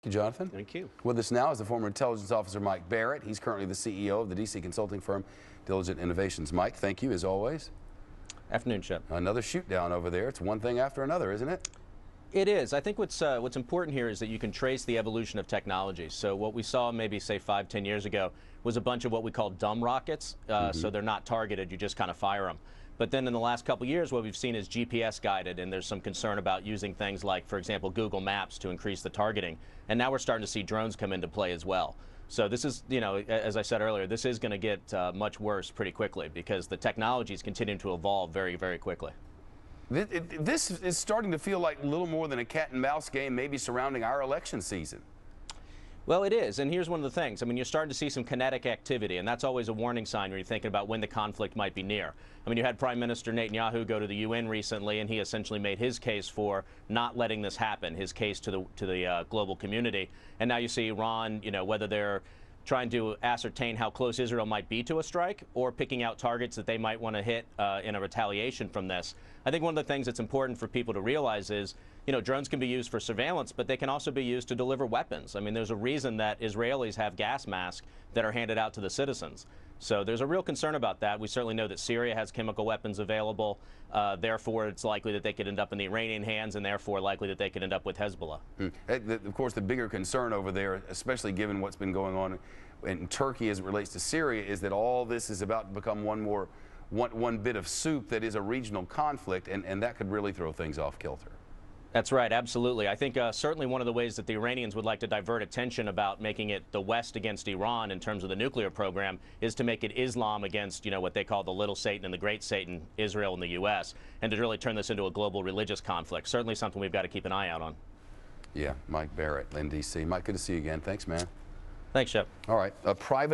Thank you, Jonathan. Thank you. With us now is the former intelligence officer Mike Barrett. He's currently the CEO of the D.C. consulting firm Diligent Innovations. Mike, thank you as always. Afternoon, Shep. Another shoot down over there. It's one thing after another, isn't it? It is. I think what's important here is that you can trace the evolution of technology. So what we saw maybe, say, 5-10 years ago was a bunch of what we call dumb rockets. So they're not targeted. You just kind of fire them. But then in the last couple of years, what we've seen is GPS guided, and there's some concern about using things like, for example, Google Maps to increase the targeting. And now we're starting to see drones come into play as well. So this is, you know, as I said earlier, this is going to get much worse pretty quickly because the technology is continuing to evolve very, very quickly. This is starting to feel like a little more than a cat and mouse game, maybe surrounding our election season. Well, it is, and here's one of the things. I mean, you're starting to see some kinetic activity, and that's always a warning sign when you're thinking about when the conflict might be near. I mean, you had Prime Minister Netanyahu go to the UN recently, and he essentially made his case for not letting this happen, his case to the global community. And now you see Iran, you know, whether they're trying to ascertain how close Israel might be to a strike or picking out targets that they might want to hit in a retaliation from this. I think one of the things that's important for people to realize is, you know, drones can be used for surveillance, but they can also be used to deliver weapons. I mean, there's a reason that Israelis have gas masks that are handed out to the citizens. So there's a real concern about that. We certainly know that Syria has chemical weapons available. Therefore, it's likely that they could end up in the Iranian hands, and therefore likely that they could end up with Hezbollah. Of course, the bigger concern over there, especially given what's been going on in Turkey as it relates to Syria, is that all this is about to become one bit of soup that is a regional conflict, and that could really throw things off kilter. That's right, absolutely. I think certainly one of the ways that the Iranians would like to divert attention about making it the West against Iran in terms of the nuclear program is to make it Islam against, you know, what they call the little Satan and the great Satan, Israel and the U.S., and to really turn this into a global religious conflict. Certainly something we've got to keep an eye out on. Yeah, Mike Barrett in D.C. Mike, good to see you again. Thanks, man. Thanks, Shep. All right, a private